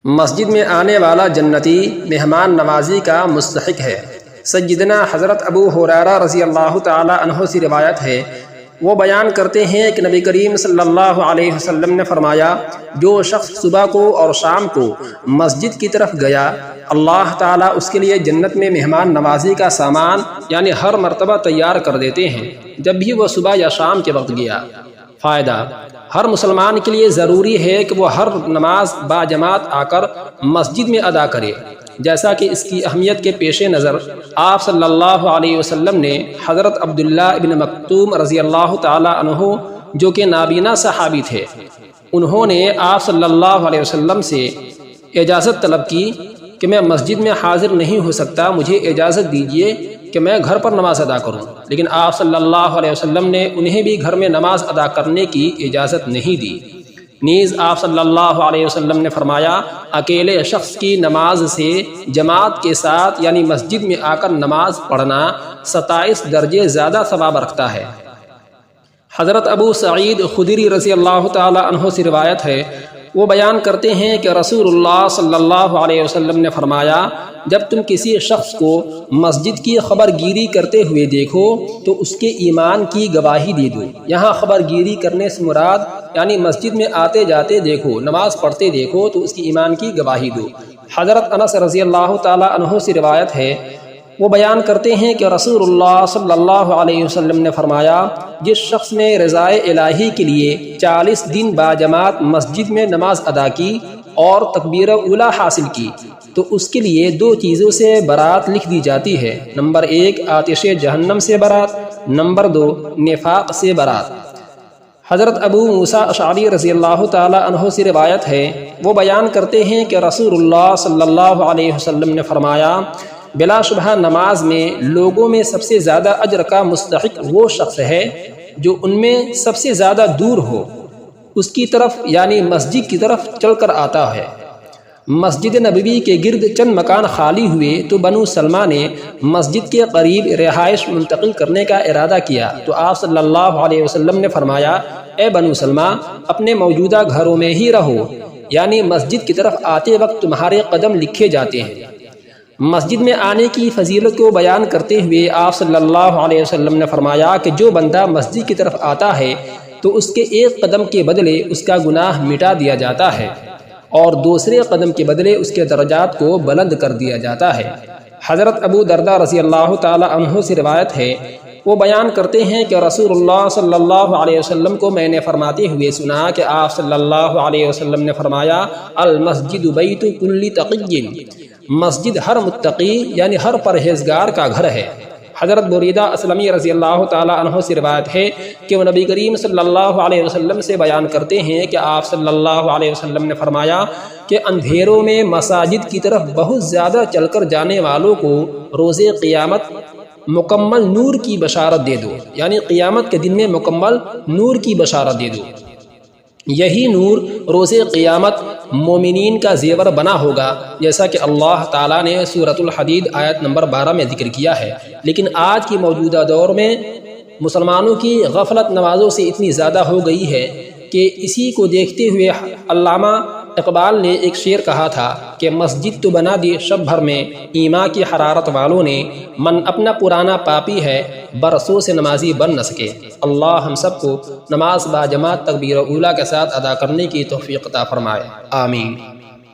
مسجد میں آنے والا جنتی مہمان نوازی کا مستحق ہے۔ سیدنا حضرت ابو ہریرہ رضی اللہ تعالی عنہ سے روایت ہے، وہ بیان کرتے ہیں کہ نبی کریم صلی اللہ علیہ وسلم نے فرمایا، جو شخص صبح کو اور شام کو مسجد کی طرف گیا، اللہ تعالیٰ اس کے لیے جنت میں مہمان نوازی کا سامان یعنی ہر مرتبہ تیار کر دیتے ہیں جب بھی وہ صبح یا شام کے وقت گیا۔ فائدہ: ہر مسلمان کے لیے ضروری ہے کہ وہ ہر نماز باجماعت آ کر مسجد میں ادا کرے، جیسا کہ اس کی اہمیت کے پیش نظر آپ صلی اللہ علیہ وسلم نے حضرت عبداللہ ابن مکتوم رضی اللہ تعالی عنہ جو کہ نابینا صحابی تھے، انہوں نے آپ صلی اللہ علیہ وسلم سے اجازت طلب کی کہ میں مسجد میں حاضر نہیں ہو سکتا، مجھے اجازت دیجیے کہ میں گھر پر نماز ادا کروں، لیکن آپ صلی اللہ علیہ وسلم نے انہیں بھی گھر میں نماز ادا کرنے کی اجازت نہیں دی۔ نیز آپ صلی اللہ علیہ وسلم نے فرمایا، اکیلے شخص کی نماز سے جماعت کے ساتھ یعنی مسجد میں آ کر نماز پڑھنا 27 درجے زیادہ ثواب رکھتا ہے۔ حضرت ابو سعید خدری رضی اللہ تعالی عنہ سے روایت ہے، وہ بیان کرتے ہیں کہ رسول اللہ صلی اللہ علیہ وسلم نے فرمایا، جب تم کسی شخص کو مسجد کی خبر گیری کرتے ہوئے دیکھو تو اس کے ایمان کی گواہی دے دو۔ یہاں خبر گیری کرنے سے مراد یعنی مسجد میں آتے جاتے دیکھو، نماز پڑھتے دیکھو تو اس کی ایمان کی گواہی دو۔ حضرت انس رضی اللہ تعالی عنہ سے روایت ہے، وہ بیان کرتے ہیں کہ رسول اللہ صلی اللہ علیہ وسلم نے فرمایا، جس شخص نے رضائے الہی کے لیے 40 دن باجماعت مسجد میں نماز ادا کی اور تکبیر اولیٰ حاصل کی تو اس کے لیے 2 چیزوں سے برات لکھ دی جاتی ہے۔ نمبر 1 آتش جہنم سے برات، نمبر 2 نفاق سے برات۔ حضرت ابو موسیٰ اشعری رضی اللہ تعالی عنہ سے روایت ہے، وہ بیان کرتے ہیں کہ رسول اللہ صلی اللہ علیہ وسلم نے فرمایا، بلا شبہ نماز میں لوگوں میں سب سے زیادہ اجر کا مستحق وہ شخص ہے جو ان میں سب سے زیادہ دور ہو، اس کی طرف یعنی مسجد کی طرف چل کر آتا ہے۔ مسجد نبوی کے گرد چند مکان خالی ہوئے تو بنو سلمہ نے مسجد کے قریب رہائش منتقل کرنے کا ارادہ کیا تو آپ صلی اللہ علیہ وسلم نے فرمایا، اے بنو سلمہ، اپنے موجودہ گھروں میں ہی رہو، یعنی مسجد کی طرف آتے وقت تمہارے قدم لکھے جاتے ہیں۔ مسجد میں آنے کی فضیلت کو بیان کرتے ہوئے آپ صلی اللہ علیہ وسلم نے فرمایا کہ جو بندہ مسجد کی طرف آتا ہے تو اس کے ایک قدم کے بدلے اس کا گناہ مٹا دیا جاتا ہے اور دوسرے قدم کے بدلے اس کے درجات کو بلند کر دیا جاتا ہے۔ حضرت ابو دردہ رضی اللہ تعالی عنہ سے روایت ہے، وہ بیان کرتے ہیں کہ رسول اللہ صلی اللہ علیہ وسلم کو میں نے فرماتے ہوئے سنا کہ آپ صلی اللہ علیہ وسلم نے فرمایا، المسجد بیت کل تقی، مسجد ہر متقی یعنی ہر پرہیزگار کا گھر ہے۔ حضرت بریدہ اسلمی رضی اللہ تعالی عنہ سے روایت ہے کہ وہ نبی کریم صلی اللہ علیہ وسلم سے بیان کرتے ہیں کہ آپ صلی اللہ علیہ وسلم نے فرمایا کہ اندھیروں میں مساجد کی طرف بہت زیادہ چل کر جانے والوں کو روز قیامت مکمل نور کی بشارت دے دو، یعنی قیامت کے دن میں مکمل نور کی بشارت دے دو۔ یہی نور روز قیامت مومنین کا زیور بنا ہوگا، جیسا کہ اللہ تعالیٰ نے سورۃ الحدید آیت نمبر 12 میں ذکر کیا ہے۔ لیکن آج کی موجودہ دور میں مسلمانوں کی غفلت نمازوں سے اتنی زیادہ ہو گئی ہے کہ اسی کو دیکھتے ہوئے علامہ اقبال نے ایک شعر کہا تھا کہ مسجد تو بنا دی شب بھر میں ایمان کی حرارت والوں نے، من اپنا پرانا پاپی ہے برسوں سے نمازی بن نہ سکے۔ اللہ ہم سب کو نماز باجماعت تکبیر اولیٰ کے ساتھ ادا کرنے کی توفیق عطا فرمائے، آمین۔